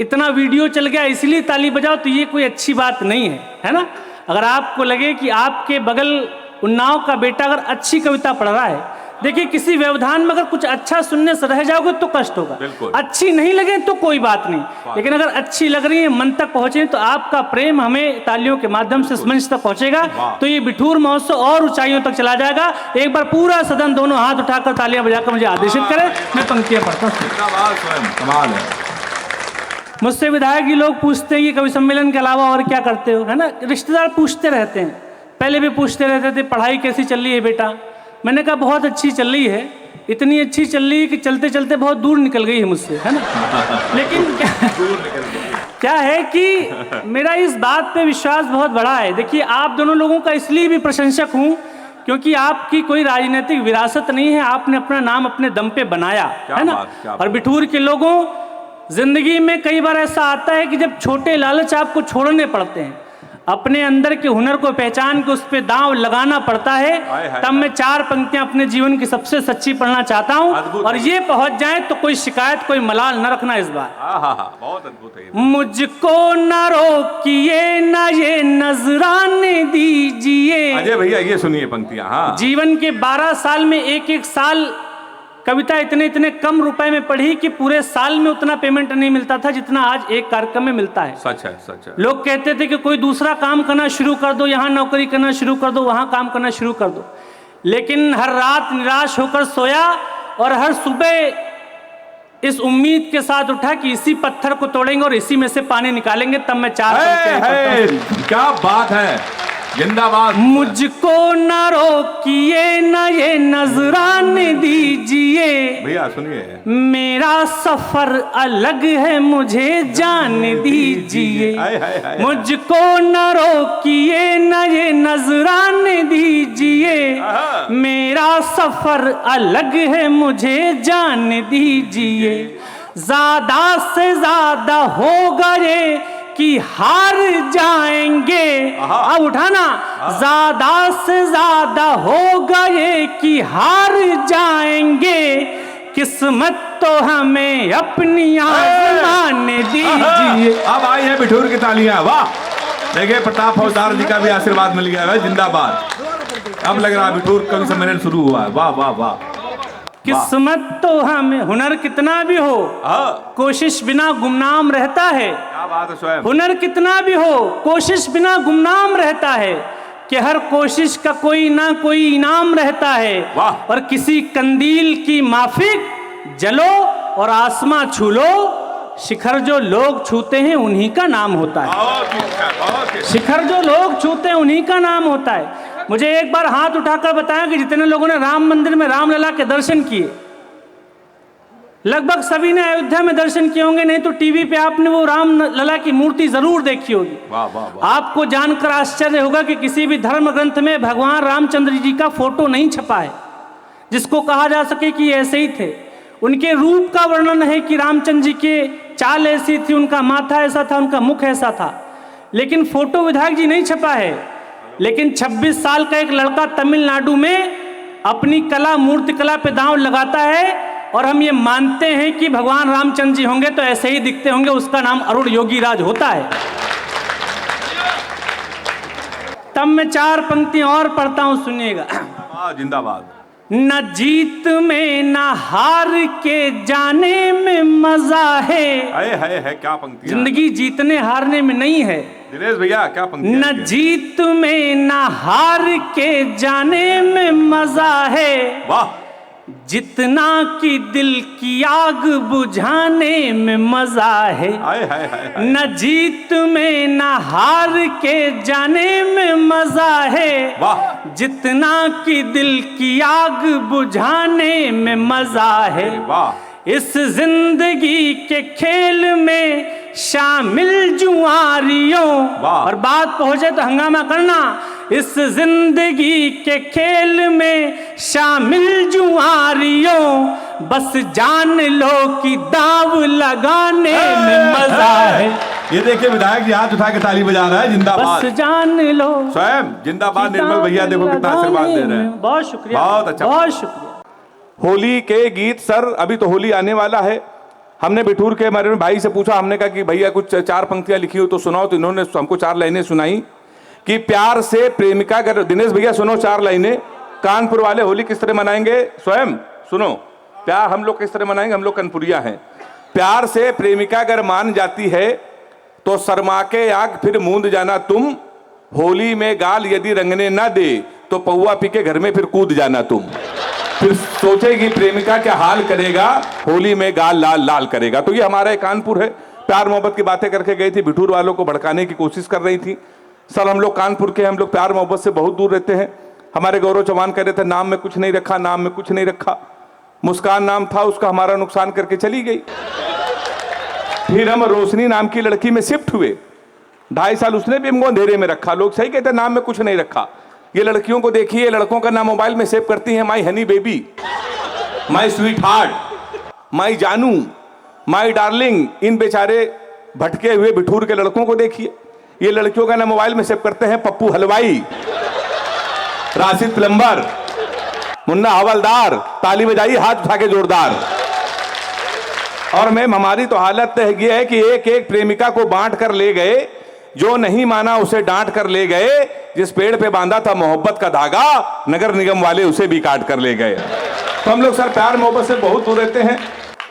इतना वीडियो चल गया इसलिए ताली बजाओ, तो ये कोई अच्छी बात नहीं है ना। अगर आपको लगे कि आपके बगल उन्नाव का बेटा अगर अच्छी कविता पढ़ रहा है, देखिए किसी व्यवधान में अगर कुछ अच्छा सुनने से रह जाओगे तो कष्ट होगा, अच्छी नहीं लगे तो कोई बात नहीं, लेकिन अगर अच्छी लग रही है, मन तक पहुंचे, तो आपका प्रेम हमें तालियों के माध्यम से मंच तक पहुंचेगा, तो ये बिठूर महोत्सव और ऊंचाइयों तक चला जाएगा। एक बार पूरा सदन दोनों हाथ उठाकर तालियां बजाकर मुझे आदेशित करे, मैं पंक्तियां पढ़ता हूँ। मुझसे विधायक जी लोग पूछते हैं कि कवि सम्मेलन के अलावा और क्या करते हो, है ना। रिश्तेदार पूछते रहते हैं, पहले भी पूछते रहते थे पढ़ाई कैसी चल रही है बेटा। मैंने कहा बहुत अच्छी चल रही है, इतनी अच्छी चल रही है कि चलते चलते बहुत दूर निकल गई है मुझसे, है ना। लेकिन क्या है कि मेरा इस बात पे विश्वास बहुत बड़ा है। देखिए, आप दोनों लोगों का इसलिए भी प्रशंसक हूँ क्योंकि आपकी कोई राजनीतिक विरासत नहीं है, आपने अपना नाम अपने दम पे बनाया, है ना। और बिठूर के लोगों, जिंदगी में कई बार ऐसा आता है कि जब छोटे लालच आपको छोड़ने पड़ते हैं, अपने अंदर के हुनर को पहचान के उस पे दांव लगाना पड़ता है। तब मैं 4 पंक्तियां अपने जीवन की सबसे सच्ची पढ़ना चाहता हूं, और ये पहुंच जाए तो कोई शिकायत कोई मलाल न रखना इस बार। बहुत अद्भुत है। मुझको न रोकिए न ये नजराने दीजिए। अजय भैया ये सुनिए पंक्तियां। हाँ, जीवन के 12 साल में एक साल कविता इतने कम रुपए में पढ़ी कि पूरे साल में उतना पेमेंट नहीं मिलता था जितना आज एक कार्यक्रम में मिलता है। सच है, सच है। लोग कहते थे कि कोई दूसरा काम करना शुरू कर दो, यहाँ नौकरी करना शुरू कर दो, वहाँ काम करना शुरू कर दो। लेकिन हर रात निराश होकर सोया और हर सुबह इस उम्मीद के साथ उठा कि इसी पत्थर को तोड़ेंगे और इसी में से पानी निकालेंगे। तब मैं 4 क्या बात है, जिंदाबाद। मुझको न रोकिए न ये नजराने दीजिए, भैया सुनिए। मेरा सफर अलग है मुझे जाने दीजिए। मुझको न रोकिए न ये नजराने दीजिए, मेरा सफर अलग है मुझे जाने दीजिए। ज्यादा से ज्यादा होगा ये कि हार जाएंगे। अब उठाना, ज्यादा से ज्यादा होगा ये कि हार जाएंगे, किस्मत तो हमें अपनी आजमाने दीजिए। अब आई है बिठूर की तालियां। वाह, देखिए प्रताप फौजदार जी का भी आशीर्वाद मिल गया है। जिंदाबाद। अब लग रहा है बिठूर कवि सम्मेलन शुरू हुआ है। वाह वाह वाह। किस्मत तो हमें, हुनर कितना भी हो कोशिश बिना गुमनाम रहता है। क्या बात है स्वयं। हुनर कितना भी हो कोशिश बिना गुमनाम रहता है, कि हर कोशिश का कोई ना कोई इनाम रहता है। और किसी कंदील की माफिक जलो और आसमां छू लो, शिखर जो लोग छूते हैं उन्हीं का नाम होता है। शिखर जो लोग छूते हैं उन्हीं का नाम होता है। मुझे एक बार हाथ उठाकर बताया कि जितने लोगों ने राम मंदिर में रामलला के दर्शन किए, लगभग सभी ने अयोध्या में दर्शन किए होंगे, नहीं तो टीवी पे आपने वो रामलला की मूर्ति जरूर देखी होगी। वाह वाह वाह। आपको जानकर आश्चर्य होगा कि किसी भी धर्म ग्रंथ में भगवान रामचंद्र जी का फोटो नहीं छपा है जिसको कहा जा सके कि ऐसे ही थे। उनके रूप का वर्णन है कि रामचंद्र जी के चाल ऐसी थी, उनका माथा ऐसा था, उनका मुख ऐसा था, लेकिन फोटो विधायक जी नहीं छपा है। लेकिन 26 साल का एक लड़का तमिलनाडु में अपनी कला, मूर्ति कला पे दांव लगाता है, और हम ये मानते हैं कि भगवान रामचंद्र जी होंगे तो ऐसे ही दिखते होंगे। उसका नाम अरुण योगीराज होता है। तब मैं 4 पंक्तियां और पढ़ता हूं, सुनिएगा। जिंदाबाद। न जीत में न हार के जाने में मजा है। है क्या पंक्ति। जिंदगी जीतने हारने में नहीं है दिनेश भैया, क्या पंक्ति। न जीत में न हार के जाने में मजा है, वाह, जितना कि दिल की आग बुझाने में मजा है। न जीत में न हार के जाने में मजा है, वाह, जितना कि दिल की आग बुझाने में मजा है। वाह। इस जिंदगी के खेल में शामिल जुआरियों, और बात पहुंचे तो हंगामा करना, इस जिंदगी के खेल में शामिल जुआरियों, बस जान लो कि दाव लगाने में मजा है। ये देखिए विधायक जी हाथ उठा के ताली बजा रहा है। जिंदाबाद। बस जान लो स्वयं। जिंदाबाद। निर्मल भैया देखो कितना आशीर्वाद दे रहे हैं। बहुत शुक्रिया, बहुत अच्छा, बहुत शुक्रिया। होली के गीत सर, अभी तो होली आने वाला है। हमने बिठूर के हमारे भाई से पूछा, हमने कहा कि भैया कुछ 4 पंक्तियां लिखी हो तो सुनाओ, तो इन्होंने हमको 4 लाइनें सुनाई कि प्यार से प्रेमिका कर। दिनेश भैया सुनो 4 लाइनें। कानपुर वाले होली किस तरह मनाएंगे, स्वयं सुनो। प्यार हम लोग किस तरह मनाएंगे, हम लोग कनपुरिया हैं। प्यार से प्रेमिका अगर मान जाती है तो शर्मा के आग फिर मूंद जाना तुम, होली में गाल यदि रंगने ना दे तो पौवा पी के घर में फिर कूद जाना तुम। फिर सोचेगी प्रेमिका क्या हाल करेगा, होली में गाल लाल लाल करेगा। तो ये हमारा कानपुर है। प्यार मोहब्बत की बातें करके गई थी, बिठूर वालों को भड़काने की कोशिश कर रही थी। सर हम लोग कानपुर के, हम लोग प्यार मोहब्बत से बहुत दूर रहते हैं। हमारे गौरव चौहान कह रहे थे नाम में कुछ नहीं रखा, नाम में कुछ नहीं रखा। मुस्कान नाम था उसका, हमारा नुकसान करके चली गई। फिर हम रोशनी नाम की लड़की में शिफ्ट हुए, 2.5 साल उसने भी हमको अंधेरे में रखा। लोग सही कहते नाम में कुछ नहीं रखा। ये लड़कियों को देखिए, लड़कों का नाम मोबाइल में सेव करती हैं, my honey baby, my sweetheart, my जानू, माई डार्लिंग। इन बेचारे भटके हुए बिठूर के लड़कों को देखिए। ये लड़कियों का ना मोबाइल में सेव करते हैं पप्पू हलवाई, राशिद प्लम्बर, मुन्ना हवलदार, ताली बजाई हाथ उठा के जोरदार। और मैम हमारी तो हालत ये है कि एक एक प्रेमिका को बांट कर ले गए, जो नहीं माना उसे डांट कर ले गए, जिस पेड़ पे बांधा था मोहब्बत का धागा नगर निगम वाले उसे भी काट कर ले गए। तो हम लोग सर प्यार मोहब्बत से बहुत दूर रहते हैं।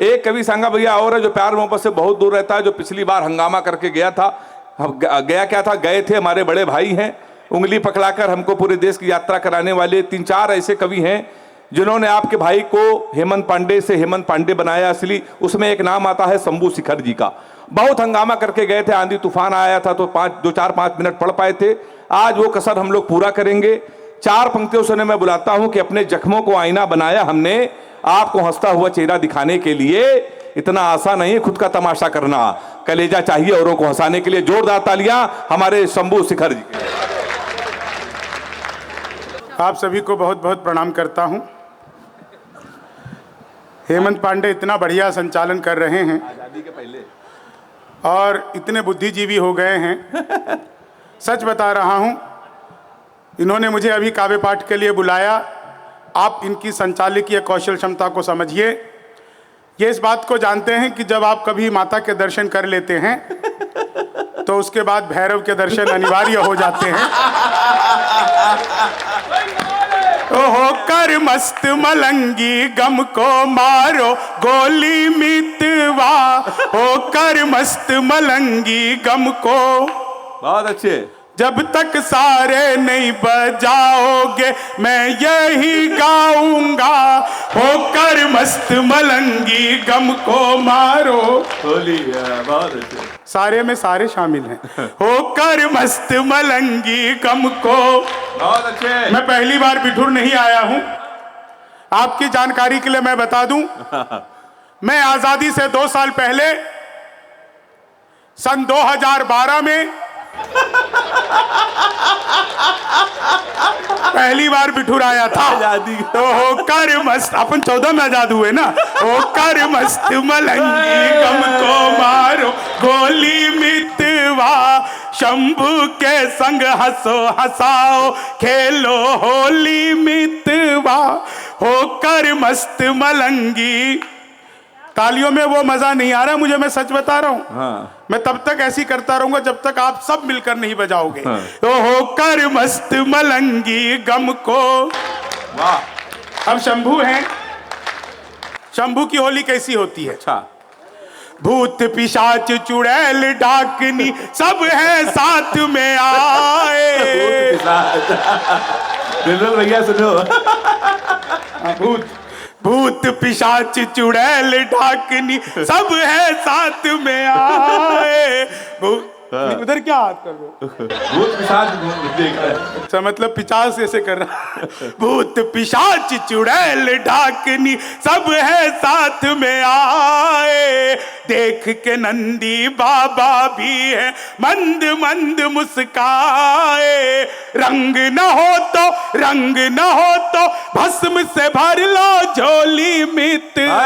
एक कवि सांगा भैया और है जो प्यार मोहब्बत से बहुत दूर रहता है, जो पिछली बार हंगामा करके गया था। गया क्या था, गए थे, हमारे बड़े भाई हैं, उंगली पकड़ाकर हमको पूरे देश की यात्रा कराने वाले 3-4 ऐसे कवि हैं जिन्होंने आपके भाई को हेमंत पांडे से हेमंत पांडे बनाया असली। उसमें एक नाम आता है शंभू शिखर जी का। बहुत हंगामा करके गए थे, आंधी तूफान आया था तो 2-4-5 मिनट पढ़ पाए थे। आज वो कसर हम लोग पूरा करेंगे। 4 पंक्तियों से मैं बुलाता हूं कि अपने जख्मों को आईना बनाया हमने, आपको हंसता हुआ चेहरा दिखाने के लिए। इतना आसान नहीं है खुद का तमाशा करना, कलेजा चाहिए औरों को हंसाने के लिए। जोरदार तालियां हमारे शंभू शिखर जी। आप सभी को बहुत बहुत प्रणाम करता हूं। हेमंत पांडे इतना बढ़िया संचालन कर रहे हैं आजादी के पहले और इतने बुद्धिजीवी हो गए हैं। सच बता रहा हूं, इन्होंने मुझे अभी काव्य पाठ के लिए बुलाया। आप इनकी संचालकीय कौशल क्षमता को समझिए। ये इस बात को जानते हैं कि जब आप कभी माता के दर्शन कर लेते हैं तो उसके बाद भैरव के दर्शन अनिवार्य हो जाते हैं। हो कर मस्त मलंगी गम को मारो गोली मितवा, हो कर मस्त मलंगी गम को। बहुत अच्छे। जब तक सारे नहीं बजाओगे मैं यही गाऊंगा, होकर मस्त मलंगी गम को मारो। बहुत अच्छे। सारे में सारे शामिल हैं। होकर मस्त मलंगी गम को। बहुत अच्छे। मैं पहली बार बिठूर नहीं आया हूं, आपकी जानकारी के लिए मैं बता दूं। मैं आजादी से 2 साल पहले सन 2012 में पहली बार बिठूर आया था। आजादी तो होकर मस्त, अपन 14 में आजाद हुए ना। होकर मस्त मलंगी गम को मारो गोली मितवा, शंभू के संग हंसो हंसाओ खेलो होली मितवा, होकर मस्त मलंगी। तालियों में वो मजा नहीं आ रहा मुझे, मैं सच बता रहा हूं। हाँ। मैं तब तक ऐसी करता रहूंगा जब तक आप सब मिलकर नहीं बजाओगे। हाँ। तो होकर मस्त मलंगी गम को। वाह। अब शंभू हैं। शंभू की होली कैसी होती है? अच्छा। भूत पिशाच चुड़ैल डाकनी सब है साथ में आए। बिल्कुल भैया सुनो। भूत पिशाच चुड़ैल डाकनी सब है साथ में आए। उधर क्या हाथ कर दो? भूत पिशाच देख रहा है। अच्छा, मतलब पिशाच ऐसे कर रहा। भूत पिशाच चुड़ैल डाकनी सब है साथ में आए, देख के नंदी बाबा भी है मंद मंद मुस्काए। रंग न हो तो भस्म से भर लो झोली मितवा,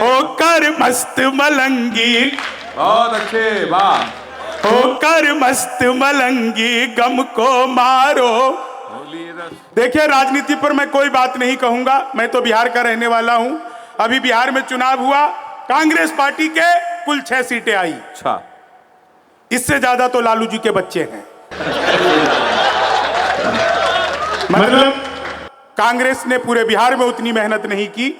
होकर मस्त मलंगी। बहुत अच्छे। वाह। होकर मस्त मलंगी गम को मारो। देखिए, राजनीति पर मैं कोई बात नहीं कहूंगा, मैं तो बिहार का रहने वाला हूं। अभी बिहार में चुनाव हुआ, कांग्रेस पार्टी के कुल 6 सीटें आई। अच्छा। इससे ज्यादा तो लालू जी के बच्चे हैं। मतलब कांग्रेस ने पूरे बिहार में उतनी मेहनत नहीं की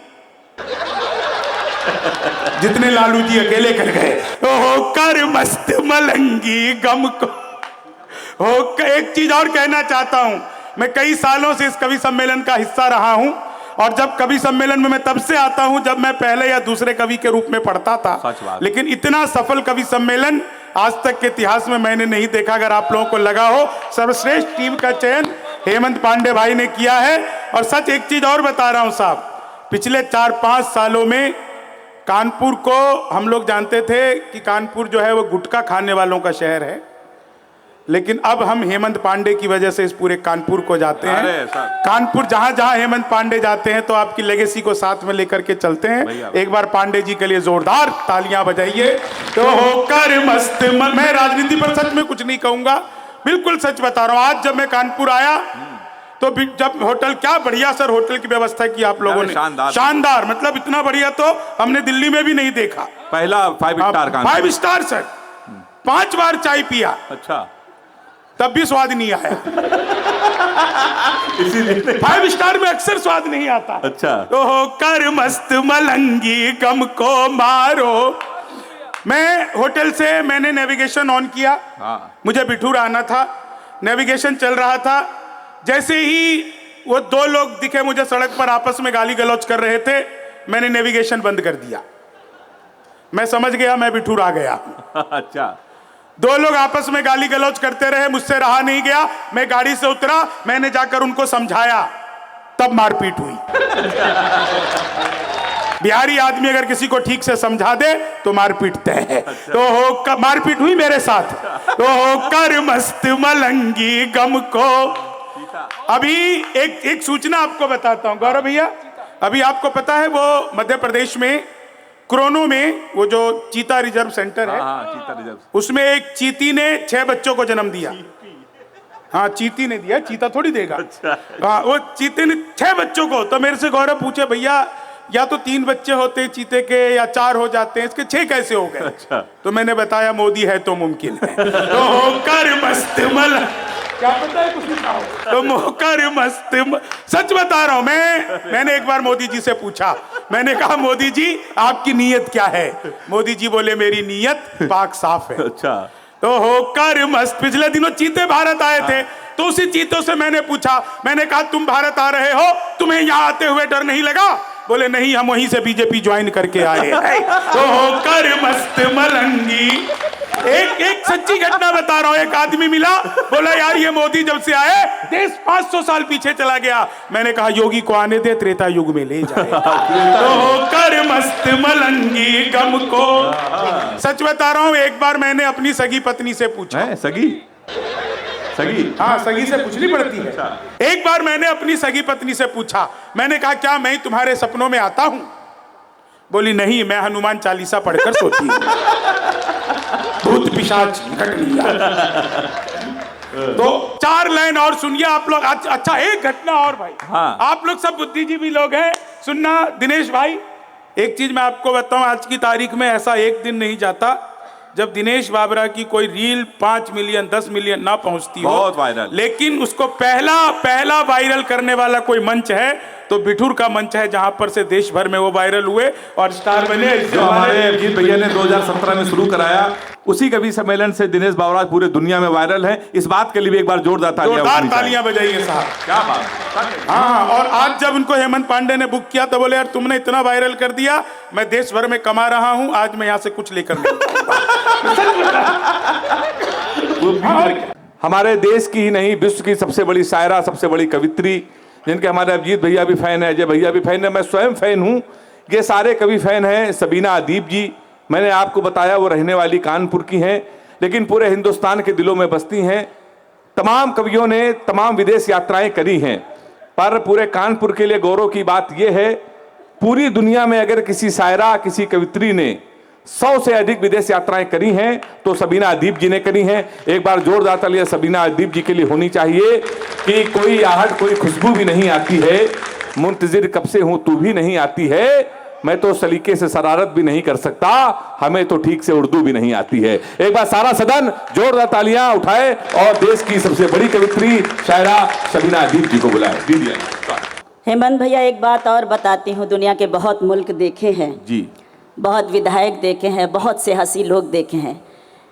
जितने लालू जी अकेले कर गए। होकर मस्त मलंगी गम को। एक चीज और कहना चाहता हूं, मैं कई सालों से इस कवि सम्मेलन का हिस्सा रहा हूं, और जब कवि सम्मेलन में मैं तब से आता हूं जब मैं पहले या दूसरे कवि के रूप में पढ़ता था, लेकिन इतना सफल कवि सम्मेलन आज तक के इतिहास में मैंने नहीं देखा। अगर आप लोगों को लगा हो, सर्वश्रेष्ठ टीम का चयन हेमंत पांडे भाई ने किया है। और सच एक चीज और बता रहा हूं साहब, पिछले 4-5 सालों में कानपुर को हम लोग जानते थे कि कानपुर जो है वो गुटखा खाने वालों का शहर है, लेकिन अब हम हेमंत पांडे की वजह से इस पूरे कानपुर को जाते अरे हैं। सर। कानपुर जहां जहां हेमंत पांडे जाते हैं तो आपकी लेगेसी को साथ में लेकर के चलते हैं। एक बार पांडे जी के लिए जोरदार तालियां बजाइए। तो होकर मस्त मैं राजनीति पर सच में कुछ नहीं कहूंगा, बिल्कुल सच बता रहा हूं। आज जब मैं कानपुर आया तो जब होटल, क्या बढ़िया सर होटल की व्यवस्था की आप लोगों ने, शानदार, मतलब इतना बढ़िया तो हमने दिल्ली में भी नहीं देखा। पहला 5 स्टार का 5 स्टार सर, 5 बार चाय पिया, अच्छा, तब भी स्वाद नहीं आया। 5 स्टार में अक्सर स्वाद नहीं आता। अच्छा। तो होकर मस्त मलंगी गम को मारो। मैं होटल से मैंने नेविगेशन ऑन किया, मुझे बिठूर आना था, नेविगेशन चल रहा था। जैसे ही वो 2 लोग दिखे मुझे सड़क पर आपस में गाली गलौज कर रहे थे, मैंने नेविगेशन बंद कर दिया। मैं समझ गया मैं बिठूर आ गया। अच्छा। 2 लोग आपस में गाली गलौज करते रहे, मुझसे रहा नहीं गया, मैं गाड़ी से उतरा, मैंने जाकर उनको समझाया, तब मारपीट हुई। बिहारी आदमी अगर किसी को ठीक से समझा दे तो मार पीटते हैं। तो हो मारपीट हुई मेरे साथ। तो होकर मस्त मलंगी गम को। अभी एक सूचना आपको बताता हूं गौरव भैया, अभी आपको पता है वो मध्य प्रदेश में क्रोनो में वो जो चीता रिजर्व सेंटर है, चीता रिजर्व, उसमें एक चीती ने 6 बच्चों को जन्म दिया। हाँ, चीती ने दिया, चीता थोड़ी देगा। हाँ, वो चीते ने 6 बच्चों को। तो मेरे से गौरव पूछे, भैया या तो 3 बच्चे होते चीते के या 4 हो जाते हैं, इसके 6 कैसे हो गए? अच्छा। तो मैंने बताया मोदी है तो मुमकिन है। तो होकर मस्त मल, क्या पता है कुछ नहीं कहा। तो होकर मस्त सच बता रहा हूं मैंने एक बार मोदी जी से पूछा, मैंने कहा मोदी जी आपकी नीयत क्या है? मोदी जी बोले मेरी नीयत पाक साफ है। अच्छा। तो होकर मस्त, पिछले दिनों चीते भारत आए थे, तो उसी चीतों से मैंने पूछा, मैंने कहा तुम भारत आ रहे हो, तुम्हें यहाँ आते हुए डर नहीं लगा? बोले नहीं, हम वहीं से बीजेपी ज्वाइन करके आए हैं। तो होकर मस्त मलंगी। एक सच्ची घटना बता रहा हूं, एक आदमी मिला, बोला यार ये मोदी जब से आए देश 500 साल पीछे चला गया। मैंने कहा योगी को आने दे, त्रेता युग में ले जाए। तो होकर मस्त मलंगी गम को। सच बता रहा हूं, एक बार मैंने अपनी सगी पत्नी से पूछा। सगी? हाँ, सगी से पूछनी पड़ती है। एक बार मैंने अपनी सगी पत्नी से पूछा, मैंने कहा क्या मैं तुम्हारे सपनों में आता हूं? बोली नहीं, मैं हनुमान चालीसा पढ़कर सोती हूं, भूत पिशाच निकट नहीं आता। तो 4 लाइन और सुनिए आप लोग। अच्छा, एक घटना और भाई। हाँ। आप लोग सब बुद्धिजीवी लोग हैं, सुनना दिनेश भाई, एक चीज मैं आपको बताऊं, आज की तारीख में ऐसा एक दिन नहीं जाता जब दिनेश बाबरा की कोई रील 5 मिलियन 10 मिलियन ना पहुंचती हो। बहुत वायरल। लेकिन उसको पहला वायरल करने वाला कोई मंच है तो बिठूर का मंच है, जहां पर से देश भर में वो वायरल हुए और स्टार बने। जो हमारे अभिजीत भैया ने 2017 में शुरू कराया, उसी कवि सम्मेलन से दिनेश बाबरा पूरे दुनिया में वायरल है। इस बात के लिए भी एक बार जोरदार तालियां बजाइए साहब। क्या बात। हाँ, और आज जब उनको हेमंत पांडे ने बुक किया तो बोले यार तुमने इतना वायरल कर दिया, मैं देश भर में कमा रहा हूं, आज मैं यहां से कुछ लेकर हमारे देश की ही नहीं, विश्व की सबसे बड़ी शायरा, सबसे बड़ी कवित्री, जिनके हमारे अभिजीत भैया भी फैन है, अजय भैया भी फैन है, मैं स्वयं फैन हूँ, ये सारे कवि फैन हैं। सबीना अदीब जी, मैंने आपको बताया वो रहने वाली कानपुर की हैं, लेकिन पूरे हिंदुस्तान के दिलों में बसती हैं। तमाम कवियों ने तमाम विदेश यात्राएं करी हैं, पर पूरे कानपुर के लिए गौरव की बात यह है, पूरी दुनिया में अगर किसी शायरा, किसी कवित्री ने 100 से अधिक विदेश यात्राएं करी हैं तो सबीना अदीब जी ने करी हैं। एक बार जोरदार तालियां सबीना अदीब जी के लिए होनी चाहिए कि कोई आहट, कोई खुशबू भी नहीं आती है, मुंतजिर कब से हूं तू भी नहीं आती है, मैं तो सलीके से शरारत भी नहीं कर सकता, हमें तो ठीक से उर्दू भी नहीं आती है। एक बार सारा सदन जोरदार तालियां उठाए और देश की सबसे बड़ी कवित्री शायरा सबीना अदीब जी को बुलाए। दीदी हेमंत भैया, एक बात और बताती हूँ, दुनिया के बहुत मुल्क देखे हैं जी, बहुत विधायक देखे हैं, बहुत से हंसी लोग देखे हैं,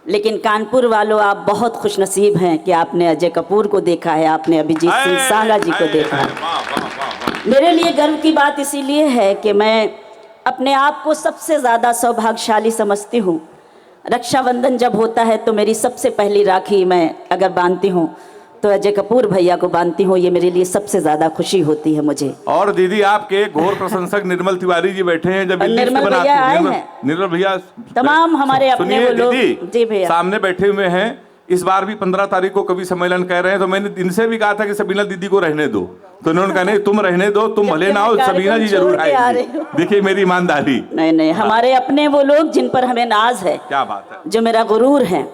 लेकिन कानपुर वालों आप बहुत खुशनसीब हैं कि आपने अजय कपूर को देखा है, आपने अभिजीत सिंह सांगा जी को देखा है। मेरे लिए गर्व की बात इसीलिए है कि मैं अपने आप को सबसे ज़्यादा सौभाग्यशाली समझती हूँ। रक्षाबंधन जब होता है तो मेरी सबसे पहली राखी मैं अगर बांधती हूँ तो अजय कपूर भैया को बांधती हूँ, ये मेरे लिए सबसे ज्यादा खुशी होती है मुझे। और दीदी आपके घोर प्रशंसक निर्मल तिवारी जी बैठे हैं, जब निर्मल भैया आए हैं, निर्मल भैया तमाम हमारे अपने वो लोग जी भैया सामने बैठे हुए हैं, इस बार भी 15 तारीख को कवि सम्मेलन कह रहे हैं, तो मैंने इनसे भी कहा था कि सबीना दीदी को रहने दो, तो इन्होंने कहा नहीं तुम रहने दो, तुम भले ना हो, सबीना जी जरूर आएंगी। देखिए मेरी ईमानदारी। नहीं नहीं, हमारे अपने वो लोग जिन पर हमें नाज है, क्या बात है, जो मेरा गुरूर है।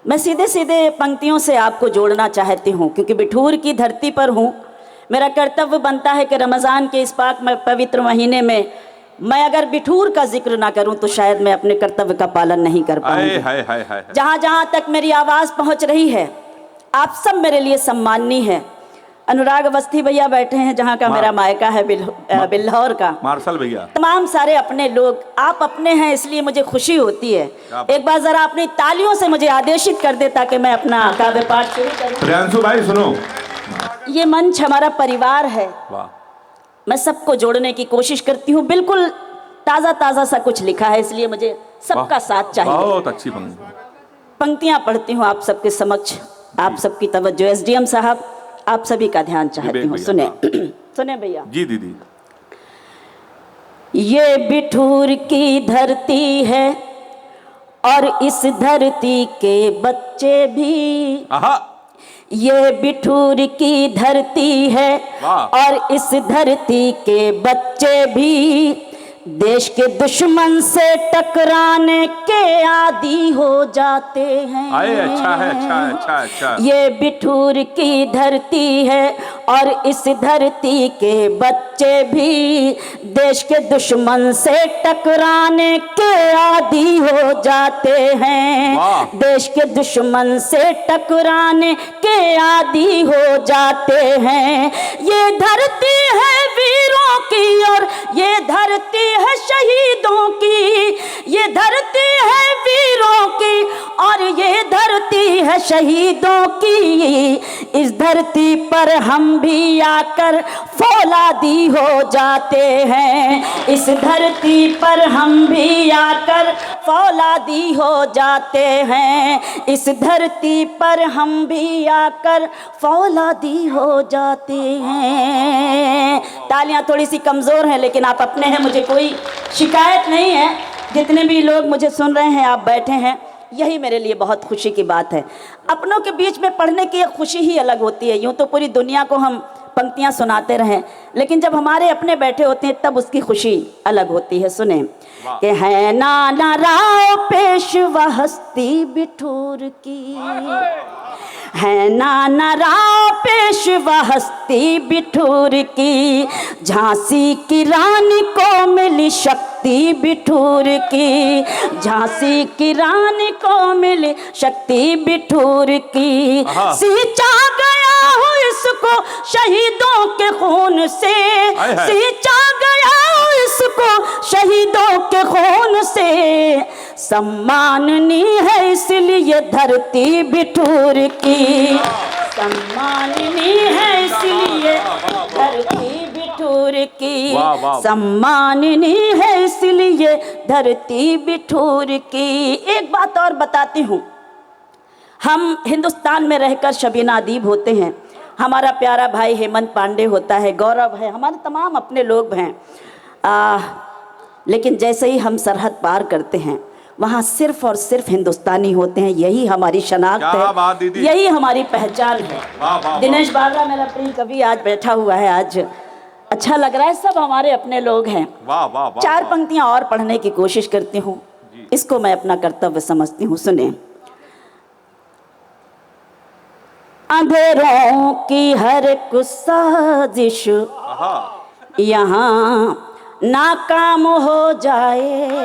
मैं सीधे सीधे पंक्तियों से आपको जोड़ना चाहती हूँ, क्योंकि बिठूर की धरती पर हूँ। मेरा कर्तव्य बनता है कि रमज़ान के इस पाक में पवित्र महीने में मैं अगर बिठूर का जिक्र ना करूं तो शायद मैं अपने कर्तव्य का पालन नहीं कर पाऊंगी। जहां जहां तक मेरी आवाज़ पहुंच रही है, आप सब मेरे लिए सम्माननीय है। अनुराग अवस्थी भैया बैठे हैं, जहां का मेरा मायका है बिल्हौर का, मार्शल भैया, तमाम सारे अपने लोग, आप अपने हैं, इसलिए मुझे खुशी होती है। एक बार जरा अपनी तालियों से मुझे आदेशित कर दे ताकि मैं अपना काव्य पाठ शुरू करूं। प्रियांशु भाई सुनो, ये मंच हमारा परिवार है। वाह, मैं सबको जोड़ने की कोशिश करती हूँ। बिल्कुल ताज़ा ताज़ा सा कुछ लिखा है, इसलिए मुझे सबका साथ चाहिए। बहुत अच्छी पंक्तियाँ पढ़ती हूँ आप सबके समक्ष, आप सबकी तवज्जो। एसडीएम साहब, आप सभी का ध्यान चाहती हूँ, सुने सुने भैया जी। दीदी, ये बिठूर की धरती है और इस धरती के बच्चे भी, ये बिठूर की धरती है और इस धरती के बच्चे भी देश के दुश्मन से टकराने के आदी हो जाते हैं। अच्छा है, अच्छा है, अच्छा अच्छा। ये बिठूर की धरती है और इस धरती के बच्चे भी देश के दुश्मन से टकराने के आदी हो जाते हैं। देश के दुश्मन से टकराने के आदी हो जाते हैं। ये धरती है वीरों की और ये धरती है शहीदों की, ये धरती है वीरों की और ये धरती है शहीदों की। इस धरती पर हम भी आकर फौलादी हो जाते हैं। इस धरती पर हम भी आकर फौलादी हो जाते हैं। इस धरती पर हम भी आकर फौलादी हो जाते हैं। तालियां थोड़ी सी कमज़ोर हैं, लेकिन आप अपने हैं, मुझे कोई शिकायत नहीं है। जितने भी लोग मुझे सुन रहे हैं, आप बैठे हैं, यही मेरे लिए बहुत खुशी की बात है। अपनों के बीच में पढ़ने की एक खुशी ही अलग होती है। यूँ तो पूरी दुनिया को हम पंक्तियाँ सुनाते रहें, लेकिन जब हमारे अपने बैठे होते हैं तब उसकी खुशी अलग होती है। सुने कि है नाना राव पेशवा हस्ती बिठूर की, है नाना राव पेशवा हस्ती बिठूर की। झांसी की रानी को मिली शक्ति बिठूर की, झांसी की रानी को मिली शक्ति बिठूर की। सींचा गया हो इसको शहीदों के खून से, सींचा गया हो इसको शहीदों के खून से। सम्माननीय है इसलिए धरती बिठूर की, सम्माननीय है इसलिए धरती बिठूर की, सम्माननीय है इसलिए धरती बिठूर की। एक बात और बताती हूँ, हम हिंदुस्तान में रहकर शबीना अदीब होते हैं, हमारा प्यारा भाई हेमंत पांडे होता है, गौरव है, हमारे तमाम अपने लोग हैं। लेकिन जैसे ही हम सरहद पार करते हैं वहाँ सिर्फ और सिर्फ हिंदुस्तानी होते हैं। यही हमारी शनाख्त है, यही हमारी पहचान है। दिनेश बागरा मेरा प्रिय कवि आज बैठा हुआ है, आज अच्छा लग रहा है, सब हमारे अपने लोग हैं। चार पंक्तियाँ और पढ़ने की कोशिश करती हूँ, इसको मैं अपना कर्तव्य समझती हूँ। सुने, अंधेरों की हर एक साजिश यहाँ नाकाम हो जाए।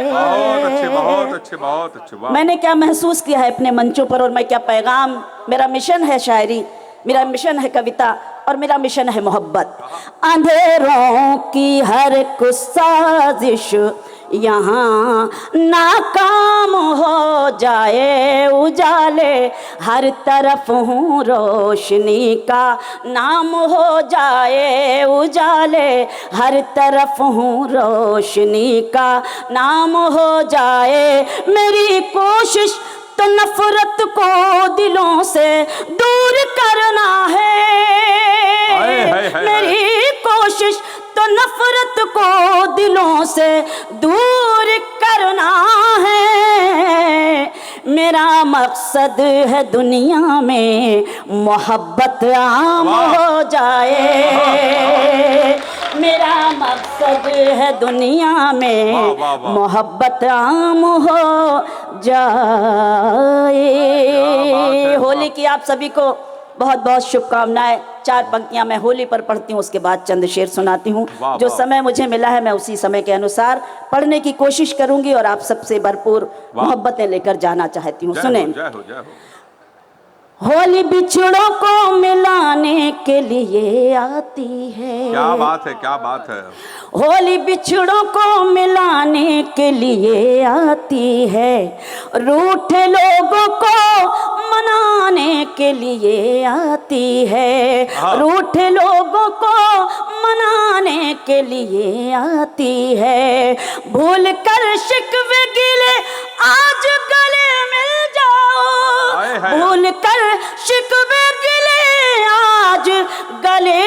बहुत अच्छे, बहुत अच्छे, बहुत अच्छे। मैंने क्या महसूस किया है अपने मंचों पर, और मैं क्या पैगाम, मेरा मिशन है शायरी, मेरा मिशन है कविता, और मेरा मिशन है मोहब्बत। अंधेरों की हर एक साजिश यहाँ नाकाम हो जाए। उजाले हर तरफ हूँ रोशनी का नाम हो जाए। उजाले हर तरफ हूँ रोशनी का नाम हो जाए। मेरी कोशिश तो नफरत को दिलों से दूर करना है। मेरी कोशिश तो नफरत को दिलों से दूर करना है। मेरा मकसद है दुनिया में मोहब्बत आम हो जाए। मेरा मकसद है दुनिया में मोहब्बत आम हो जाए। होली की आप सभी को बहुत बहुत शुभकामनाएं। 4 पंक्तियां मैं होली पर पढ़ती हूँ, उसके बाद चंद शेर सुनाती हूँ। जो समय मुझे मिला है मैं उसी समय के अनुसार पढ़ने की कोशिश करूंगी और आप सबसे भरपूर मोहब्बतें लेकर जाना चाहती हूँ। सुने। होली बिछड़ों को मिलाने के लिए आती है। क्या बात है, क्या बात है। होली बिछड़ों को मिलाने के लिए आती है, रूठे लोगों को मनाने के लिए आती है। रूठे लोगों को मनाने के लिए आती है। भूल कर शिकवे गिले आज गले मिल जाओ। भूल कर शिकवे गिले आज गले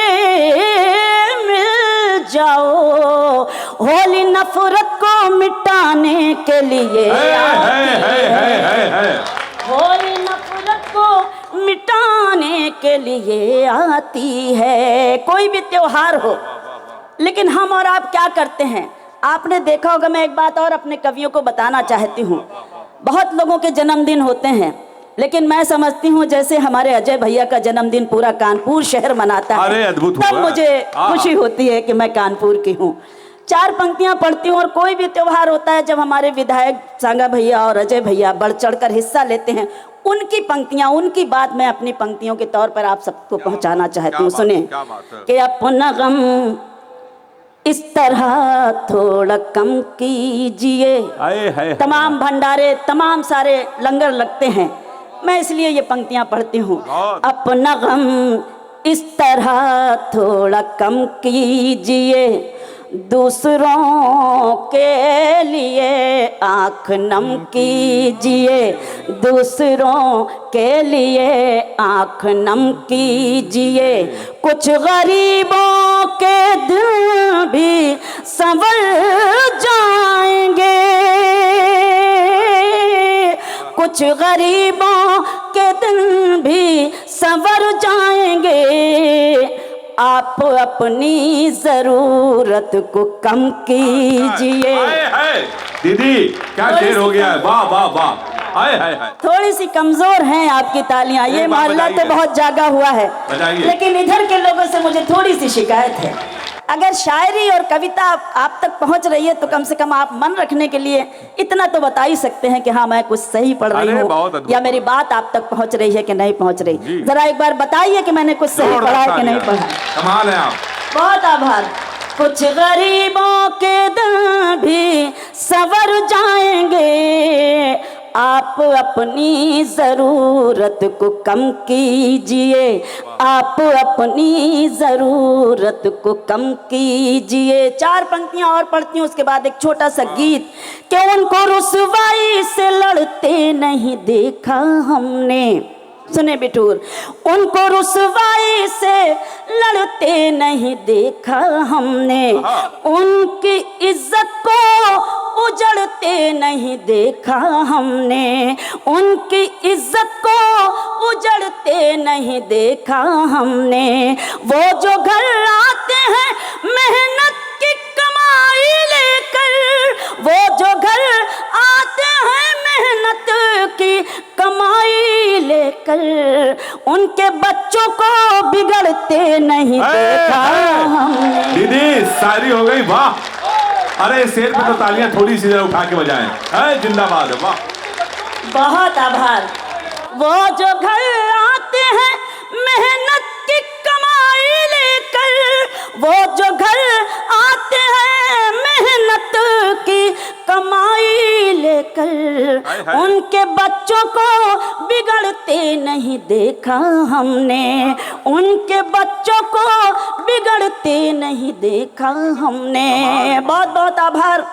मिल जाओ। होली नफरत को मिटाने के लिए होली नफरत को मिटाने के लिए आती है। कोई भी त्योहार हो, लेकिन हम और आप क्या करते हैं आपने देखा होगा। मैं एक बात और अपने कवियों को बताना चाहती हूँ। बहुत लोगों के जन्मदिन होते हैं, लेकिन मैं समझती हूँ जैसे हमारे अजय भैया का जन्मदिन पूरा कानपुर शहर मनाता है, अरे अद्भुत तब मुझे खुशी होती है कि मैं कानपुर की हूँ। 4 पंक्तियां पढ़ती हूँ। और कोई भी त्योहार होता है जब हमारे विधायक सांगा भैया और अजय भैया बढ़ चढ़कर हिस्सा लेते हैं, उनकी पंक्तियां, उनकी बात मैं अपनी पंक्तियों के तौर पर आप सबको पहुंचाना चाहती हूँ। सुने कि अपना गम इस तरह थोड़ा कम कीजिए। तमाम भंडारे, तमाम सारे लंगर लगते हैं, मैं इसलिए ये पंक्तियां पढ़ती हूँ। अपना गम इस तरह थोड़ा कम कीजिए, दूसरों के लिए आँख नम कीजिए। दूसरों के लिए आँख नम कीजिए। कुछ गरीबों के दिल भी संवर जाएंगे। कुछ गरीबों के दिन भी संवर जाएंगे। आप अपनी जरूरत को कम कीजिए। दीदी क्या शेर हो गया है, वाह वाह वाह। हाय हाय हाय। थोड़ी सी कमजोर हैं आपकी तालियां। ये मोहल्ला तो बहुत जागा हुआ है, लेकिन इधर के लोगों से मुझे थोड़ी सी शिकायत है। अगर शायरी और कविता आप तक पहुंच रही है तो कम से कम आप मन रखने के लिए इतना तो बता ही सकते हैं कि हाँ मैं कुछ सही पढ़ रही हूँ, या मेरी बात आप तक पहुंच रही है कि नहीं पहुंच रही। जरा एक बार बताइए कि मैंने कुछ सही पढ़ा है कि नहीं पढ़ा। कमाल है आप। बहुत आभार। कुछ गरीबों के दिल भी संवर जाएंगे। आप अपनी ज़रूरत को कम कीजिए। आप अपनी ज़रूरत को कम कीजिए। 4 पंक्तियां और पढ़ती हूँ, उसके बाद एक छोटा सा गीत। कि उनको रुसवाई से लड़ते नहीं देखा हमने। सुने बिटूर। उनको रुसवाई से लड़ते नहीं देखा हमने। उनकी इज्जत को उजड़ते नहीं देखा हमने। उनकी इज्जत को उजड़ते नहीं देखा हमने। वो जो घर आते हैं मेहनत की कमाई लेकर। वो जो घर आते हैं मेहनत की कमाई लेकर। उनके बच्चों को बिगड़ते नहीं देखा हमने। दीदी शायरी हो गई, वाह। अरे शेर पे तो तालियां थोड़ी सी जरा उठा के बजाएं। जिंदाबाद है, वाह। बहुत आभार। वो जो घर आते हैं मेहनत की कमाई लेकर। वो जो घर आते हैं मेहनत की कमाई लेकर। उनके बच्चों को बिगड़ते नहीं देखा हमने। उनके बच्चों को बिगड़ते नहीं देखा हमने। बहुत बहुत आभार।